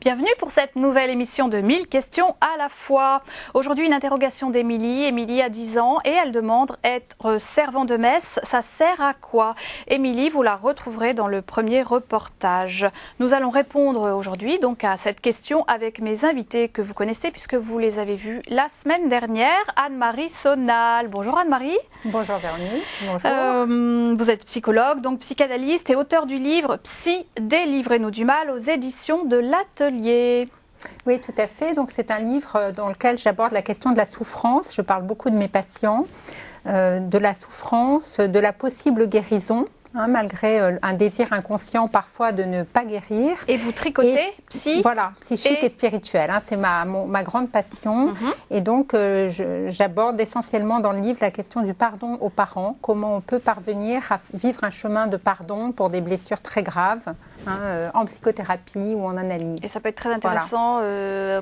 Bienvenue pour cette nouvelle émission de 1000 questions à la fois. Aujourd'hui, une interrogation d'Émilie. Émilie a 10 ans et elle demande être servant de messe. Ça sert à quoi? Émilie, vous la retrouverez dans le premier reportage. Nous allons répondre aujourd'hui donc à cette question avec mes invités que vous connaissez puisque vous les avez vus la semaine dernière. Anne-Marie Sonal. Bonjour Anne-Marie. Bonjour Véronique. Bonjour. Vous êtes psychologue, donc psychanalyste et auteur du livre Psy, délivrez-nous du mal aux éditions de l'Atelier. Oui, tout à fait. Donc, c'est un livre dans lequel j'aborde la question de la souffrance. Je parle beaucoup de mes patients, de la souffrance, de la possible guérison, malgré un désir inconscient parfois de ne pas guérir. Et vous tricotez psychique et spirituel. C'est ma grande passion. Et donc, j'aborde essentiellement dans le livre la question du pardon aux parents. Comment on peut parvenir à vivre un chemin de pardon pour des blessures très graves, en psychothérapie ou en analyse. Et ça peut être très intéressant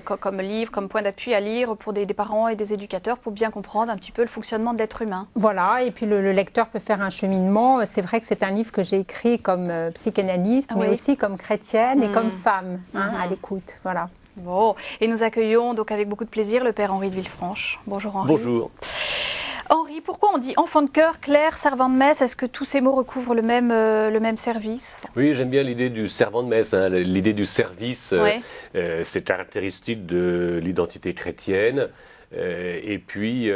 comme livre, comme point d'appui à lire pour des parents et des éducateurs pour bien comprendre un petit peu le fonctionnement de l'être humain. Voilà, et puis le lecteur peut faire un cheminement. C'est vrai que c'est un livre que j'ai écrit comme psychanalyste, mais aussi comme chrétienne et comme femme, à l'écoute. Voilà. Bon, et nous accueillons donc avec beaucoup de plaisir le père Henri de Villefranche. Bonjour Henri. Bonjour. Henri, pourquoi on dit enfant de cœur, clerc, servant de messe? Est-ce que tous ces mots recouvrent le même service? Oui, j'aime bien l'idée du servant de messe, l'idée du service. C'est caractéristique de l'identité chrétienne. Et puis,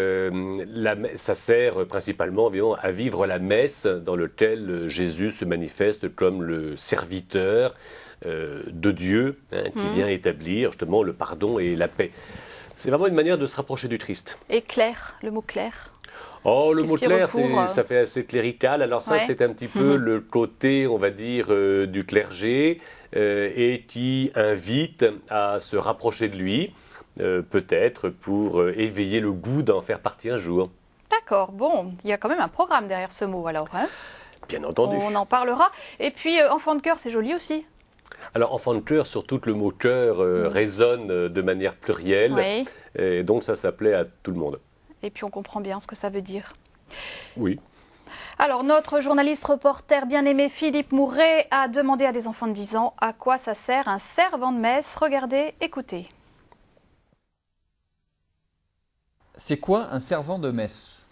ça sert principalement à vivre la messe dans laquelle Jésus se manifeste comme le serviteur de Dieu qui vient établir justement le pardon et la paix. C'est vraiment une manière de se rapprocher du Christ. Et clerc, le mot clerc? Oh, le mot clerc, ça fait assez clérical. Alors ça, c'est un petit peu le côté, on va dire, du clergé et qui invite à se rapprocher de lui, peut-être pour éveiller le goût d'en faire partie un jour. D'accord, bon, il y a quand même un programme derrière ce mot alors. Bien entendu. On en parlera. Et puis, enfant de cœur, c'est joli aussi. Alors, enfant de cœur, surtout que le mot cœur résonne de manière plurielle. Et donc, ça s'appelait à tout le monde. Et puis on comprend bien ce que ça veut dire. Oui. Alors notre journaliste reporter bien-aimé Philippe Mouret a demandé à des enfants de 10 ans à quoi ça sert un servant de messe. Regardez, écoutez. C'est quoi un servant de messe?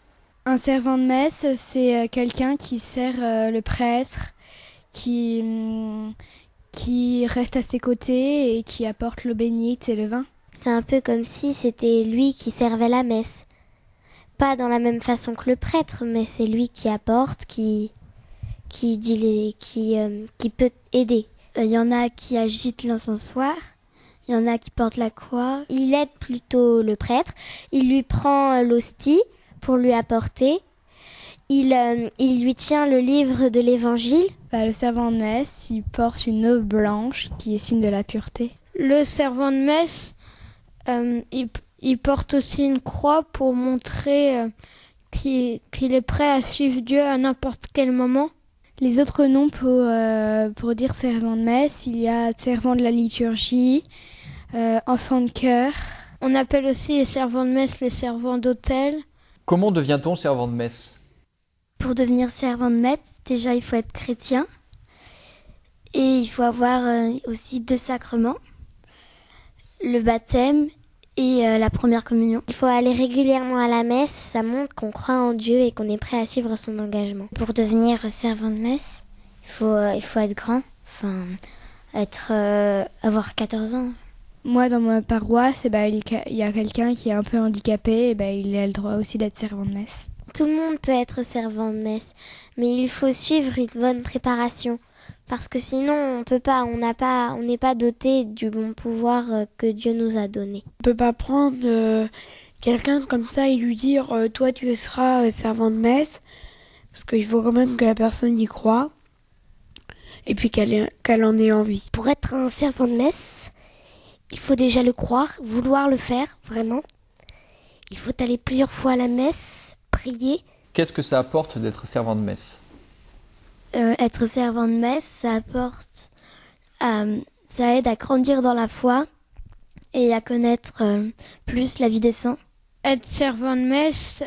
Un servant de messe, c'est quelqu'un qui sert le prêtre, qui reste à ses côtés et qui apporte l'eau bénite et le vin. C'est un peu comme si c'était lui qui servait la messe. Pas dans la même façon que le prêtre, mais c'est lui qui apporte, qui peut aider. Il y en a qui agitent l'encensoir, il y en a qui portent la croix. Il aide plutôt le prêtre, il lui prend l'hostie pour lui apporter, il lui tient le livre de l'évangile. Le servant de messe, il porte une aube blanche qui est signe de la pureté. Le servant de messe, il porte aussi une croix pour montrer qu'il est prêt à suivre Dieu à n'importe quel moment. Les autres noms pour dire servant de messe, il y a servant de la liturgie, enfant de cœur. On appelle aussi les servants de messe les servants d'autel. Comment devient-on servant de messe? Pour devenir servant de messe, déjà il faut être chrétien et il faut avoir aussi 2 sacrements, le baptême et la première communion. Il faut aller régulièrement à la messe, ça montre qu'on croit en Dieu et qu'on est prêt à suivre son engagement. Pour devenir servant de messe, il faut être grand, avoir 14 ans. Moi, dans ma paroisse, il y a quelqu'un qui est un peu handicapé, et il a le droit aussi d'être servant de messe. Tout le monde peut être servant de messe, mais il faut suivre une bonne préparation. Parce que sinon, on peut pas, on n'est pas doté du bon pouvoir que Dieu nous a donné. On peut pas prendre quelqu'un comme ça et lui dire toi tu seras servant de messe, parce qu'il faut quand même que la personne y croie et puis qu'elle en ait envie. Pour être un servant de messe, il faut déjà le croire, vouloir le faire vraiment. Il faut aller plusieurs fois à la messe, prier. Qu'est-ce que ça apporte d'être servant de messe? Être servant de messe, ça aide à grandir dans la foi et à connaître plus la vie des saints. Être servant de messe,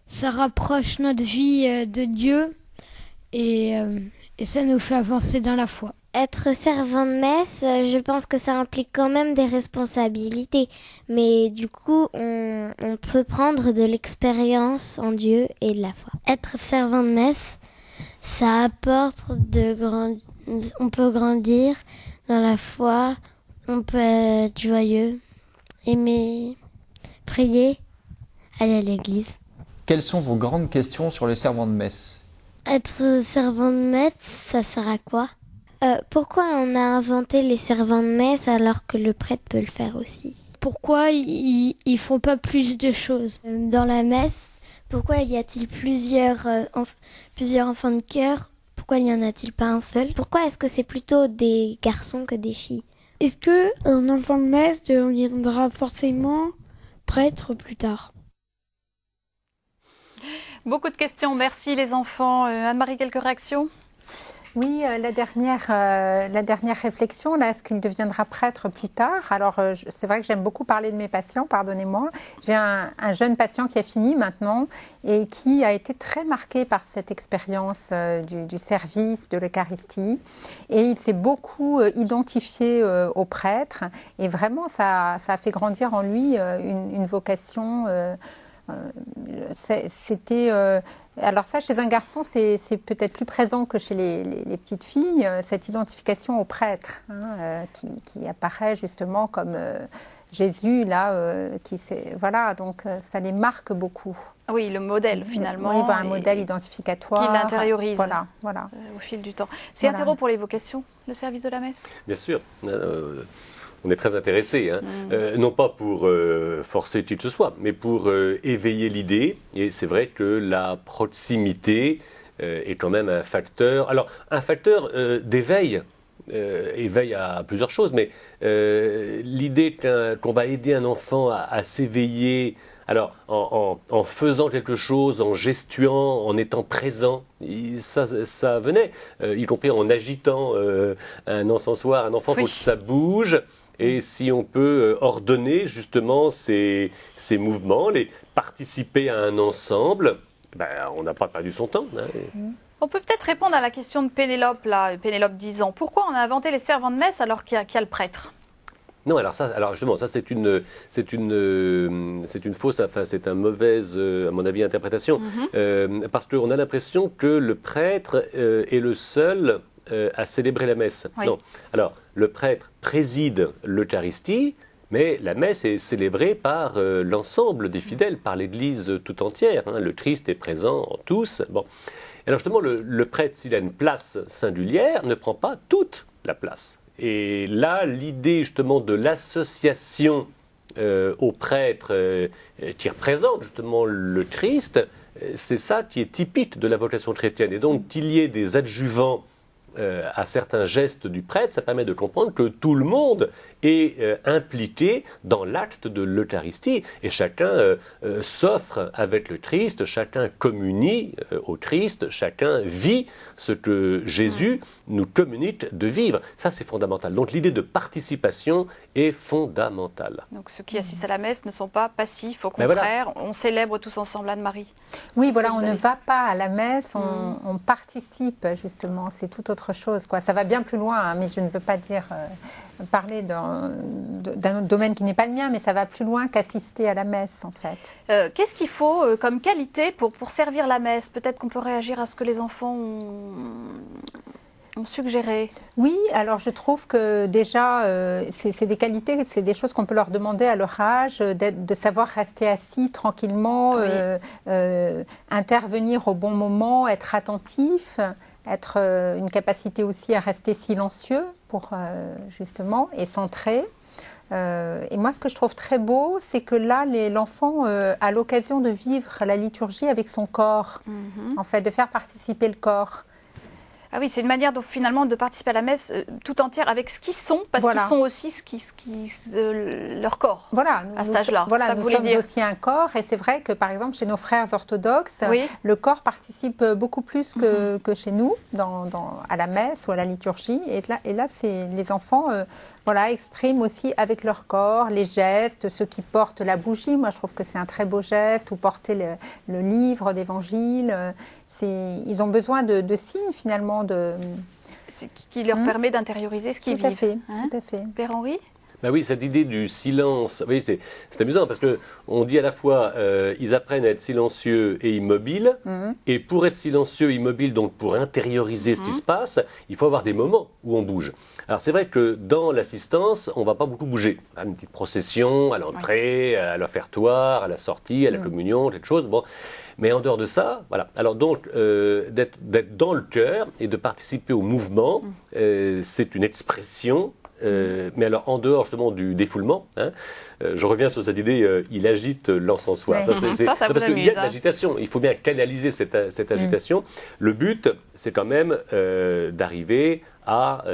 ça rapproche notre vie de Dieu et ça nous fait avancer dans la foi. Être servant de messe, je pense que ça implique quand même des responsabilités. Mais du coup, on peut prendre de l'expérience en Dieu et de la foi. Être servant de messe, ça apporte on peut grandir dans la foi, on peut être joyeux, aimer, prier, aller à l'église. Quelles sont vos grandes questions sur les servants de messe? Être servant de messe, ça sert à quoi? Pourquoi on a inventé les servants de messe alors que le prêtre peut le faire aussi? Pourquoi ils font pas plus de choses? Dans la messe, pourquoi y a-t-il plusieurs enfants de chœur? Pourquoi n'y en a-t-il pas un seul? Pourquoi est-ce que c'est plutôt des garçons que des filles? Est-ce qu'un enfant de messe deviendra forcément prêtre plus tard? Beaucoup de questions, merci les enfants. Anne-Marie, quelques réactions? Oui, la dernière réflexion, là, est-ce qu'il deviendra prêtre plus tard? Alors, c'est vrai que j'aime beaucoup parler de mes patients, pardonnez-moi. J'ai un jeune patient qui a fini maintenant et qui a été très marqué par cette expérience du service, de l'Eucharistie. Et il s'est beaucoup identifié au prêtre. Et vraiment, ça a fait grandir en lui une vocation. Alors ça, chez un garçon, c'est peut-être plus présent que chez les petites filles, cette identification au prêtre, qui apparaît justement comme Jésus, là, voilà, donc ça les marque beaucoup. Oui, le modèle finalement. Oui, un modèle identificatoire. Qui l'intériorise voilà. Au fil du temps. C'est interro pour les vocations, le service de la messe? Bien sûr. On est très intéressés, non pas pour forcer qui que ce soit, mais pour éveiller l'idée. Et c'est vrai que la proximité est quand même un facteur. Alors, un facteur d'éveil, éveil à plusieurs choses, mais l'idée qu'on va aider un enfant à s'éveiller, alors en faisant quelque chose, en gestuant, en étant présent, ça venait, y compris en agitant un encensoir, un enfant, il faut que ça bouge. Et si on peut ordonner justement ces mouvements, les participer à un ensemble, on n'a pas perdu son temps. On peut peut-être répondre à la question de Pénélope, là, Pénélope 10 ans. Pourquoi on a inventé les servants de messe alors qu'il y a le prêtre? Non, alors justement, ça c'est une fausse, enfin c'est une mauvaise, à mon avis, interprétation, parce qu'on a l'impression que le prêtre est le seul à célébrer la messe. Oui. Non. Alors, le prêtre préside l'Eucharistie, mais la messe est célébrée par l'ensemble des fidèles, par l'Église tout entière. Le Christ est présent en tous. Bon. Alors justement, le prêtre, s'il a une place singulière, ne prend pas toute la place. Et là, l'idée justement de l'association au prêtre qui représente justement le Christ, c'est ça qui est typique de la vocation chrétienne. Et donc, qu'il y ait des adjuvants à certains gestes du prêtre, ça permet de comprendre que tout le monde est impliqué dans l'acte de l'Eucharistie et chacun s'offre avec le Christ, chacun communie au Christ, chacun vit ce que Jésus nous communique de vivre. Ça, c'est fondamental. Donc l'idée de participation est fondamentale. Donc ceux qui assistent à la messe ne sont pas passifs, au contraire, on célèbre tous ensemble. Anne-Marie. Oui, voilà, on ne va pas à la messe, on participe justement, c'est tout autre chose, quoi. Ça va bien plus loin, mais je ne veux pas dire parler d'un autre domaine qui n'est pas le mien, mais ça va plus loin qu'assister à la messe, en fait. Qu'est-ce qu'il faut comme qualité pour servir la messe? Peut-être qu'on peut réagir à ce que les enfants ont suggéré. Oui, alors je trouve que déjà, c'est des qualités, c'est des choses qu'on peut leur demander à leur âge, de savoir rester assis tranquillement, intervenir au bon moment, être attentif, être une capacité aussi à rester silencieux pour justement et centré. Et moi, ce que je trouve très beau, c'est que là, l'enfant a l'occasion de vivre la liturgie avec son corps, en fait, de faire participer le corps. Ah oui, c'est une manière finalement de participer à la messe tout entière avec ce qu'ils sont, parce qu'ils sont aussi leur corps à cet âge-là. Voilà, nous sommes aussi un corps, et c'est vrai que par exemple chez nos frères orthodoxes, le corps participe beaucoup plus que chez nous à la messe ou à la liturgie. Et là les enfants expriment aussi avec leur corps les gestes, ceux qui portent la bougie. Moi, je trouve que c'est un très beau geste, ou porter le livre d'évangile. Ils ont besoin de signes finalement. qui leur permet d'intérioriser ce qu'ils vivent. Tout à fait. Père Henri ? Ben oui, cette idée du silence, oui, c'est amusant parce qu'on dit à la fois ils apprennent à être silencieux et immobiles, et pour être silencieux et immobile, donc pour intérioriser ce qui se passe, il faut avoir des moments où on bouge. Alors c'est vrai que dans l'assistance, on ne va pas beaucoup bouger. Une petite procession à l'entrée, à l'offertoire, à la sortie, à la communion, quelque chose. Bon. Mais en dehors de ça, voilà. Alors donc, d'être dans le cœur et de participer au mouvement, c'est une expression. Mais alors en dehors justement du défoulement, je reviens sur cette idée, il agite l'encensoir. Ça Parce qu'il y a de l'agitation, il faut bien canaliser cette agitation. Le but, c'est quand même d'arriver à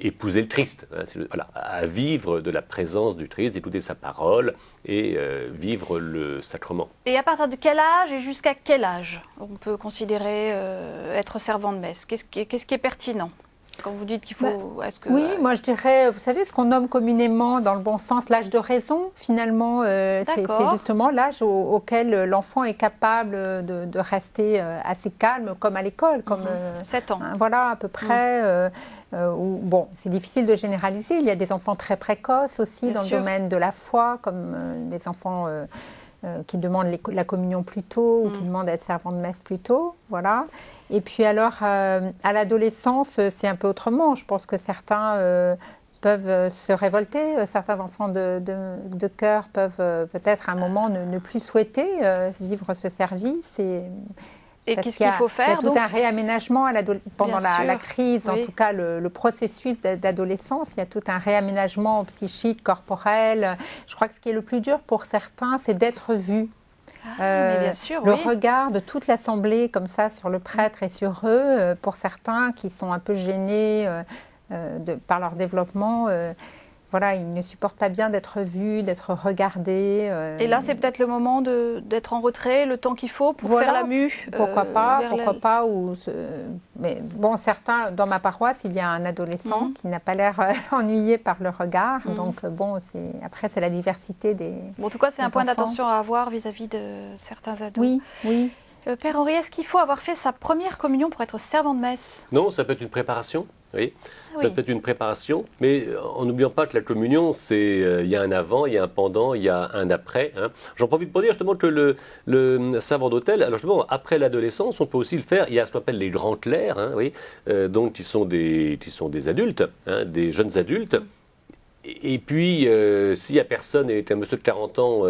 épouser le Christ, à vivre de la présence du Christ, d'écouter sa parole et vivre le sacrement. Et à partir de quel âge et jusqu'à quel âge on peut considérer être servant de messe ? Qu'est-ce qui est pertinent ? Quand vous dites qu'il faut... Oui, moi je dirais, vous savez, ce qu'on nomme communément, dans le bon sens, l'âge de raison, finalement, c'est justement l'âge auquel l'enfant est capable de rester assez calme, comme à l'école. Comme 7 ans. Voilà, à peu près. Bon, c'est difficile de généraliser. Il y a des enfants très précoces aussi dans le domaine de la foi, comme des enfants... qui demandent la communion plus tôt ou qui demandent à être servant de messe plus tôt, voilà. Et puis alors, à l'adolescence, c'est un peu autrement. Je pense que certains peuvent se révolter, certains enfants de cœur peuvent peut-être à un moment ne plus souhaiter vivre ce service. Et qu'est-ce qu'il faut faire ? Il y a tout un réaménagement pendant la crise, en tout cas le processus d'adolescence. Il y a tout un réaménagement psychique, corporel. Je crois que ce qui est le plus dur pour certains, c'est d'être vu. Mais bien sûr, le regard de toute l'assemblée comme ça sur le prêtre et sur eux, pour certains qui sont un peu gênés par leur développement, voilà, ils ne supportent pas bien d'être vus, d'être regardés. Et là, c'est peut-être le moment d'être en retrait, le temps qu'il faut pour faire la mue. Pourquoi pas. Mais bon, certains, dans ma paroisse, il y a un adolescent qui n'a pas l'air ennuyé par le regard. Donc bon, après, c'est la diversité des En tout cas, c'est un point enfants. d'attention à avoir vis-à-vis de certains ados. Oui. Père Henri, est-ce qu'il faut avoir fait sa première communion pour être servant de messe ? Non, ça peut être une préparation. Oui. Ça peut être une préparation, mais en n'oubliant pas que la communion, il y a un avant, il y a un pendant, il y a un après. J'en profite pour dire justement que le servant d'autel, alors justement, après l'adolescence, on peut aussi le faire. Il y a ce qu'on appelle les grands clercs, donc qui sont des adultes, des jeunes adultes. Et puis, s'il n'y a personne et qu'un monsieur de 40 ans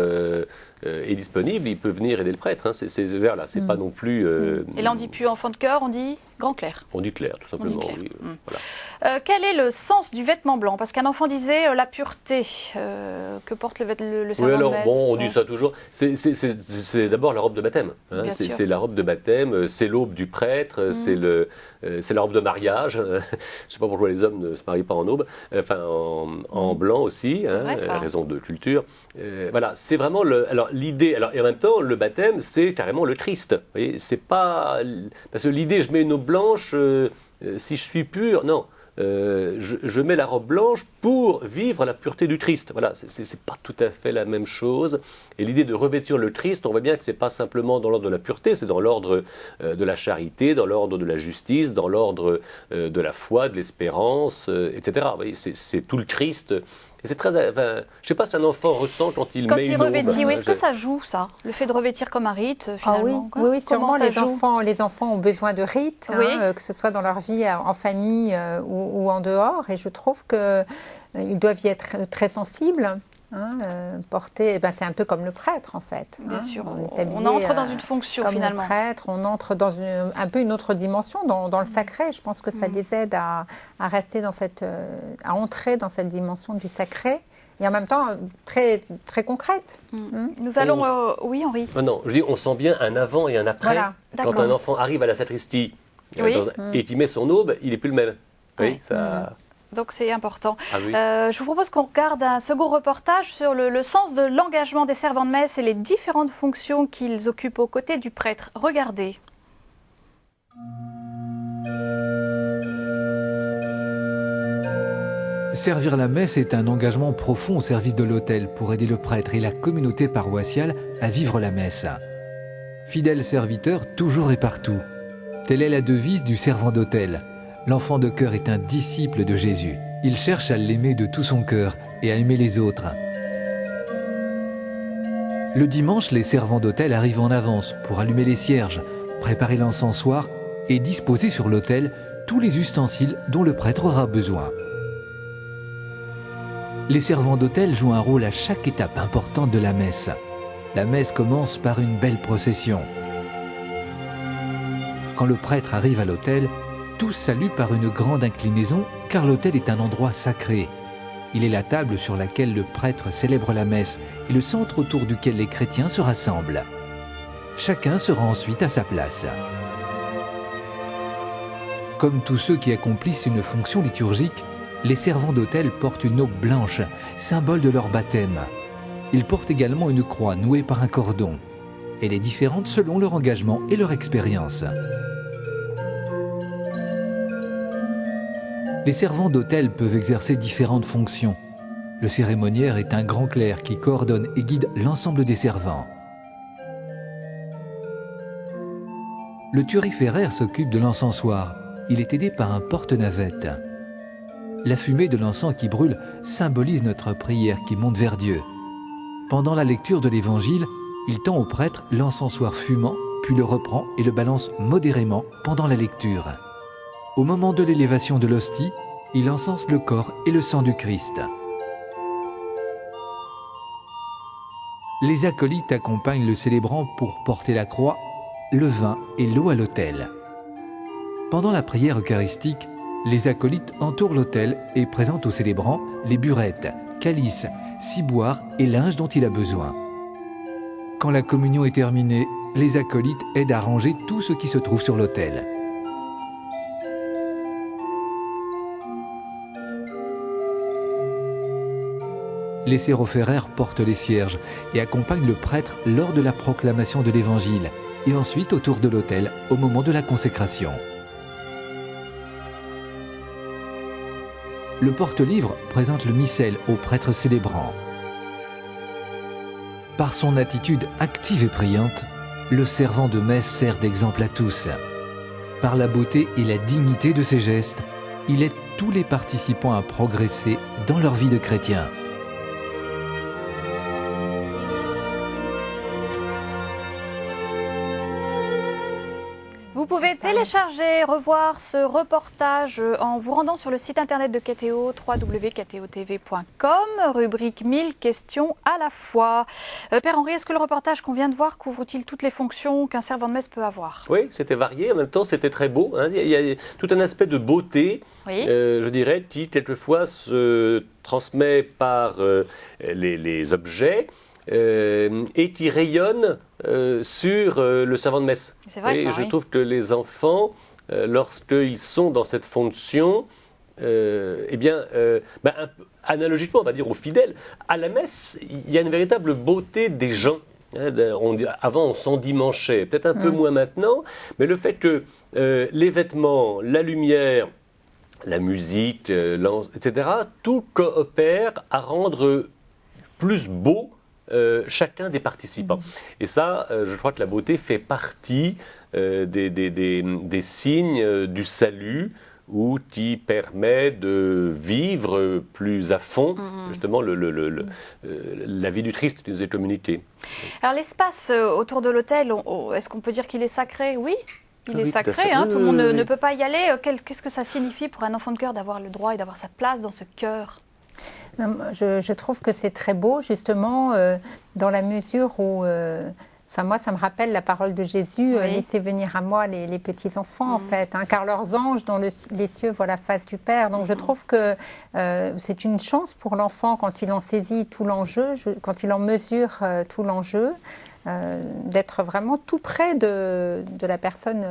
est disponible, il peut venir aider le prêtre. C'est pas non plus... Et là, on ne dit plus enfant de cœur, on dit grand clerc. On dit clerc, tout simplement. Oui, voilà. Quel est le sens du vêtement blanc ? Parce qu'un enfant disait la pureté que porte le servant de messe. On dit ça toujours. C'est d'abord la robe de baptême. C'est la robe de baptême, c'est l'aube du prêtre, c'est la robe de mariage. Je ne sais pas pourquoi les hommes ne se marient pas en aube, en blanc aussi, à raison de culture. Voilà, c'est vraiment l'idée. Alors, et en même temps, le baptême, c'est carrément le Christ. Vous voyez, c'est pas parce que l'idée, je mets une aube blanche si je suis pur. Non, je mets la robe blanche pour vivre la pureté du Christ. Voilà, c'est pas tout à fait la même chose. Et l'idée de revêtir le Christ, on voit bien que c'est pas simplement dans l'ordre de la pureté, c'est dans l'ordre de la charité, dans l'ordre de la justice, dans l'ordre de la foi, de l'espérance, etc. Vous voyez, c'est tout le Christ. Et c'est très, je ne sais pas ce qu'un enfant ressent quand il met une aube. Revêtit, est-ce que ça joue, ça ? Le fait de revêtir comme un rite, finalement. Oui, sûrement les enfants ont besoin de rites, que ce soit dans leur vie en famille ou en dehors. Et je trouve qu'ils doivent y être très sensibles. Porter, c'est un peu comme le prêtre en fait. Bien sûr, on entre dans une fonction comme finalement. Comme le prêtre, on entre dans un peu une autre dimension, dans le sacré. Je pense que ça les aide à rester à entrer dans cette dimension du sacré et en même temps très très concrète. Nous allons, oui Henri. Non, je dis, on sent bien un avant et un après. Voilà. Quand un enfant arrive à la sacristie et qu'il met son aube, il n'est plus le même. Oui, ça. Donc c'est important. Oui. Je vous propose qu'on regarde un second reportage sur le sens de l'engagement des servants de messe et les différentes fonctions qu'ils occupent aux côtés du prêtre. Regardez. Servir la messe est un engagement profond au service de l'autel pour aider le prêtre et la communauté paroissiale à vivre la messe. Fidèle serviteur toujours et partout. Telle est la devise du servant d'autel. l'enfant de cœur est un disciple de Jésus. Il cherche à l'aimer de tout son cœur et à aimer les autres. Le dimanche, les servants d'autel arrivent en avance pour allumer les cierges, préparer l'encensoir et disposer sur l'autel tous les ustensiles dont le prêtre aura besoin. Les servants d'autel jouent un rôle à chaque étape importante de la messe. La messe commence par une belle procession. Quand le prêtre arrive à l'autel, tous saluent par une grande inclinaison car l'autel est un endroit sacré. Il est la table sur laquelle le prêtre célèbre la messe et le centre autour duquel les chrétiens se rassemblent. Chacun se rend ensuite à sa place. Comme tous ceux qui accomplissent une fonction liturgique, les servants d'autel portent une aube blanche, symbole de leur baptême. Ils portent également une croix nouée par un cordon. Elle est différente selon leur engagement et leur expérience. Les servants d'autel peuvent exercer différentes fonctions. Le cérémoniaire est un grand clerc qui coordonne et guide l'ensemble des servants. Le thuriféraire s'occupe de l'encensoir. Il est aidé par un porte-navette. La fumée de l'encens qui brûle symbolise notre prière qui monte vers Dieu. Pendant la lecture de l'Évangile, il tend au prêtre l'encensoir fumant, puis le reprend et le balance modérément pendant la lecture. Au moment de l'élévation de l'hostie, il encense le corps et le sang du Christ. Les acolytes accompagnent le célébrant pour porter la croix, le vin et l'eau à l'autel. Pendant la prière eucharistique, les acolytes entourent l'autel et présentent au célébrant les burettes, calices, ciboires et linge dont il a besoin. Quand la communion est terminée, les acolytes aident à ranger tout ce qui se trouve sur l'autel. Les sérophéraires portent les cierges et accompagnent le prêtre lors de la proclamation de l'Évangile et ensuite autour de l'autel au moment de la consécration. Le porte-livre présente le missel au prêtre célébrant. Par son attitude active et priante, le servant de messe sert d'exemple à tous. Par la beauté et la dignité de ses gestes, il aide tous les participants à progresser dans leur vie de chrétien. Vous pouvez télécharger, revoir ce reportage en vous rendant sur le site internet de KTO, www.ktotv.com, rubrique 1000 questions à la fois. Père Henri, est-ce que le reportage qu'on vient de voir couvre-t-il toutes les fonctions qu'un servant de messe peut avoir? Oui, c'était varié, en même temps c'était très beau. Hein. Il y a tout un aspect de beauté, oui. Je dirais, qui quelquefois se transmet par les objets. Et qui rayonne sur le servant de messe. C'est vrai, et ça, je oui. trouve que les enfants, lorsqu'ils sont dans cette fonction, analogiquement, on va dire aux fidèles, à la messe, il y a une véritable beauté des gens. Avant, on s'endimanchait, peut-être un peu moins maintenant, mais le fait que les vêtements, la lumière, la musique, etc., tout coopère à rendre plus beau chacun des participants. Et ça, je crois que la beauté fait partie des signes du salut, ou qui permet de vivre plus à fond, justement, la vie du Christ qui nous est communiquée. Alors l'espace autour de l'autel, est-ce qu'on peut dire qu'il est sacré? Oui. Il est sacré, tout le monde ne peut pas y aller. Qu'est-ce que ça signifie pour un enfant de cœur d'avoir le droit et d'avoir sa place dans ce cœur? Je trouve que c'est très beau, justement, dans la mesure où... moi, ça me rappelle la parole de Jésus, oui. Laissez venir à moi les petits-enfants, en fait, car leurs anges dans les cieux voient la face du Père. Donc, je trouve que c'est une chance pour l'enfant quand il en saisit tout l'enjeu, quand il en mesure tout l'enjeu, d'être vraiment tout près de la personne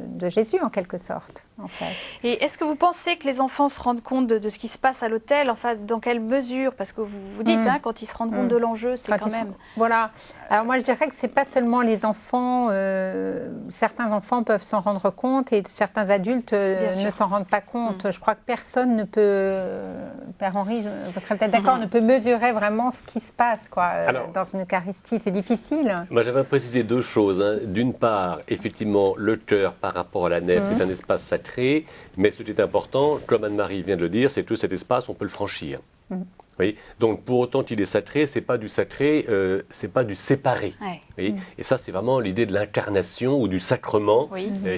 de Jésus, en quelque sorte. En fait. Et est-ce que vous pensez que les enfants se rendent compte de ce qui se passe à l'autel? Enfin, dans quelle mesure? Parce que vous dites, quand ils se rendent compte de l'enjeu, c'est quand même... Voilà. Alors moi, je dirais que c'est pas seulement les enfants. Certains enfants peuvent s'en rendre compte et certains adultes ne s'en rendent pas compte. Je crois que personne ne peut... Père Henri, vous serez peut-être d'accord, ne peut mesurer vraiment ce qui se passe dans une Eucharistie. C'est difficile. Moi, j'avais précisé deux choses. D'une part, effectivement, le cœur par rapport à la nef, c'est un espace sacré. sacré, mais ce qui est important, comme Anne-Marie vient de le dire, c'est que cet espace, on peut le franchir. Oui. Donc, pour autant qu'il est sacré, c'est pas du sacré, c'est pas du séparé. Ouais. Oui. Et ça, c'est vraiment l'idée de l'incarnation ou du sacrement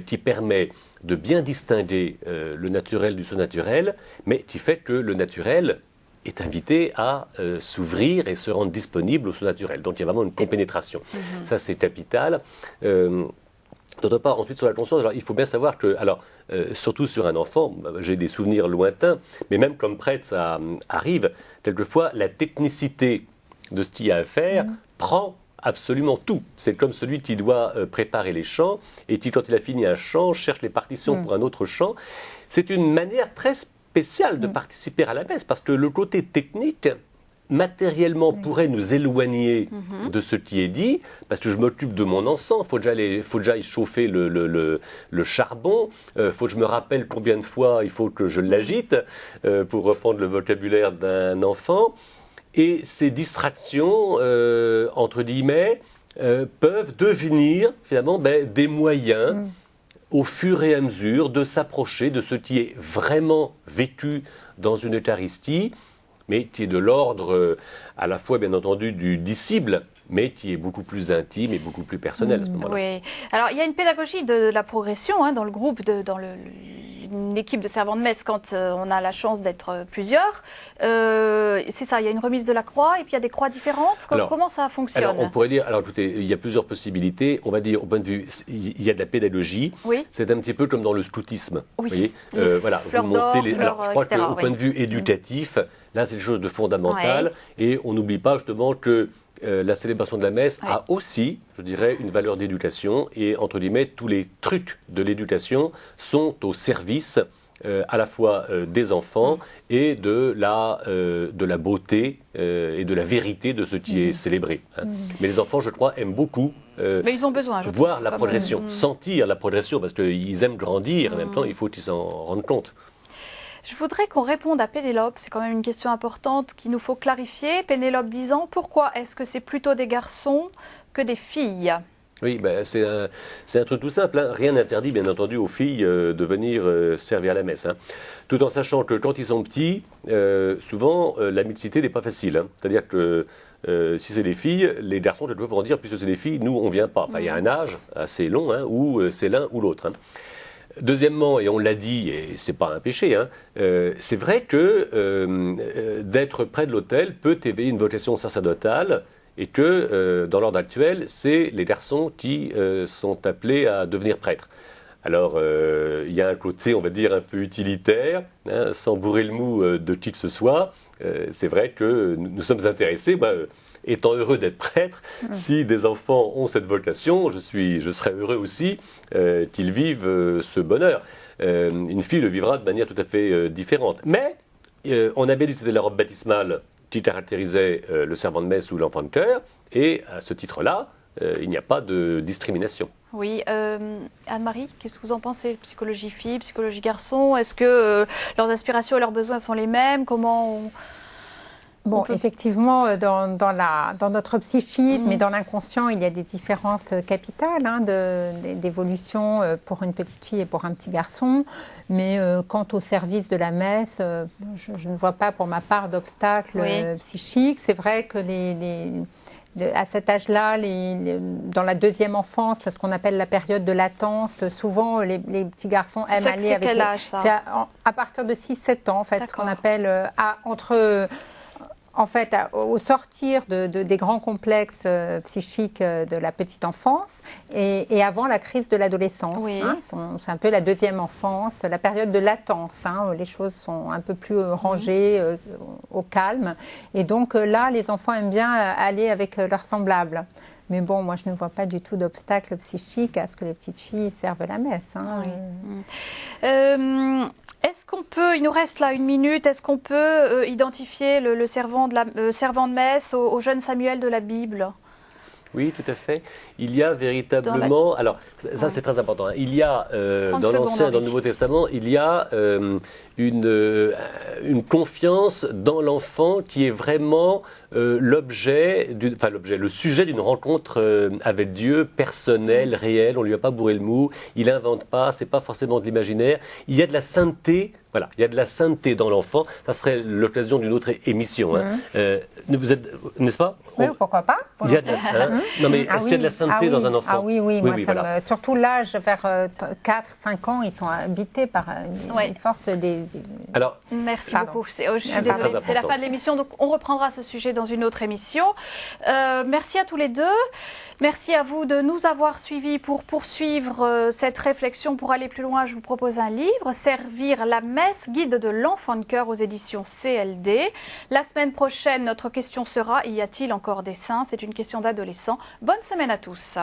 qui permet de bien distinguer le naturel du surnaturel, mais qui fait que le naturel est invité à s'ouvrir et se rendre disponible au surnaturel. Donc, il y a vraiment une compénétration. Ça, c'est capital. D'autre part, ensuite, sur la conscience, alors, il faut bien savoir que, surtout sur un enfant, j'ai des souvenirs lointains, mais même comme prêtre, ça arrive, quelquefois, la technicité de ce qu'il y a à faire prend absolument tout. C'est comme celui qui doit préparer les chants, et qui, quand il a fini un chant, cherche les partitions pour un autre chant. C'est une manière très spéciale de participer à la messe, parce que le côté technique, matériellement, pourrait nous éloigner de ce qui est dit, parce que je m'occupe de mon encens, faut que j'aille chauffer le charbon, faut que je me rappelle combien de fois il faut que je l'agite, pour reprendre le vocabulaire d'un enfant. Et ces distractions, entre guillemets, peuvent devenir finalement des moyens, au fur et à mesure, de s'approcher de ce qui est vraiment vécu dans une Eucharistie, mais qui est de l'ordre, à la fois, bien entendu, du disciple, mais qui est beaucoup plus intime et beaucoup plus personnel à ce moment-là. Oui. Alors, il y a une pédagogie de la progression dans le groupe, dans une équipe de servants de messe, quand on a la chance d'être plusieurs. C'est ça, il y a une remise de la croix, et puis il y a des croix différentes. Comment ça fonctionne? Alors, on pourrait dire, écoutez, il y a plusieurs possibilités. On va dire, au point de vue, il y a de la pédagogie. Oui. C'est un petit peu comme dans le scoutisme. Oui. Vous voyez, voilà, vous montez les. Alors, je crois etc., qu'au point de vue éducatif, là, c'est quelque chose de fondamental. Et on n'oublie pas justement que la célébration de la messe a aussi, je dirais, une valeur d'éducation. Et entre guillemets, tous les trucs de l'éducation sont au service à la fois des enfants et de la beauté et de la vérité de ce qui est célébré. Mais les enfants, je crois, aiment beaucoup mais ils ont besoin, je voir pense, la progression, sentir la progression, parce qu'ils aiment grandir. En même temps, il faut qu'ils s'en rendent compte. Je voudrais qu'on réponde à Pénélope, c'est quand même une question importante qu'il nous faut clarifier. Pénélope 10 ans, pourquoi est-ce que c'est plutôt des garçons que des filles? Oui, c'est un truc tout simple. Rien n'interdit, bien entendu, aux filles de venir servir à la messe. Tout en sachant que quand ils sont petits, souvent, la mixité n'est pas facile. C'est-à-dire que si c'est des filles, les garçons vont dire, puisque c'est des filles, nous, on ne vient pas. Il y a un âge assez long où c'est l'un ou l'autre. Deuxièmement, et on l'a dit, et c'est pas un péché, c'est vrai que d'être près de l'autel peut éveiller une vocation sacerdotale, et que dans l'ordre actuel, c'est les garçons qui sont appelés à devenir prêtres. Alors, il y a un côté, on va dire, un peu utilitaire, sans bourrer le mou de qui que ce soit. C'est vrai que nous sommes intéressés, étant heureux d'être prêtre, si des enfants ont cette vocation, je serais heureux aussi qu'ils vivent ce bonheur. Une fille le vivra de manière tout à fait différente. Mais on avait dit que c'était la robe baptismale qui caractérisait le servant de messe ou l'enfant de chœur, et à ce titre-là, il n'y a pas de discrimination. Oui, Anne-Marie, qu'est-ce que vous en pensez? Psychologie fille, psychologie garçon, est-ce que leurs aspirations et leurs besoins sont les mêmes? Bon, effectivement, dans notre psychisme et dans l'inconscient, il y a des différences capitales d'évolution pour une petite fille et pour un petit garçon. Mais quant au service de la messe, je ne vois pas pour ma part d'obstacles psychiques. C'est vrai que à cet âge-là, dans la deuxième enfance, ce qu'on appelle la période de latence, souvent les petits garçons aiment aller avec... quel âge, ça? C'est à partir de 6-7 ans, en fait, ce qu'on appelle au sortir des grands complexes psychiques de la petite enfance et avant la crise de l'adolescence. Oui. C'est un peu la deuxième enfance, la période de latence, où les choses sont un peu plus rangées, au calme. Et donc là, les enfants aiment bien aller avec leurs semblables. Mais bon, moi, je ne vois pas du tout d'obstacle psychique à ce que les petites filles servent la messe. Est-ce qu'on peut, il nous reste là 1 minute, est-ce qu'on peut identifier le servant de messe au jeune Samuel de la Bible? Oui, tout à fait. Il y a véritablement... Alors, ça c'est très important. Hein. Il y a, dans l'Ancien et dans le Nouveau Testament, il y a une confiance dans l'enfant qui est vraiment le sujet d'une rencontre avec Dieu, personnelle, réelle. On ne lui a pas bourré le mou, il n'invente pas, c'est pas forcément de l'imaginaire. Il y a de la sainteté. Voilà, il y a de la sainteté dans l'enfant. Ça serait l'occasion d'une autre émission. Hein. Vous êtes, n'est-ce pas? Oui, pourquoi pas? Il y a de la, non, mais est-ce qu'il y a de la sainteté dans un enfant? Ah oui, moi, voilà. Surtout l'âge vers 4-5 ans, ils sont habités par une force des... Alors, merci beaucoup. Je suis désolée, c'est la fin de l'émission, donc on reprendra ce sujet dans une autre émission. Merci à tous les deux. Merci à vous de nous avoir suivis pour poursuivre cette réflexion. Pour aller plus loin, je vous propose un livre, Servir la messe, guide de l'enfant de cœur aux éditions CLD. La semaine prochaine, notre question sera, y a-t-il encore des saints? C'est une question d'adolescent. Bonne semaine à tous.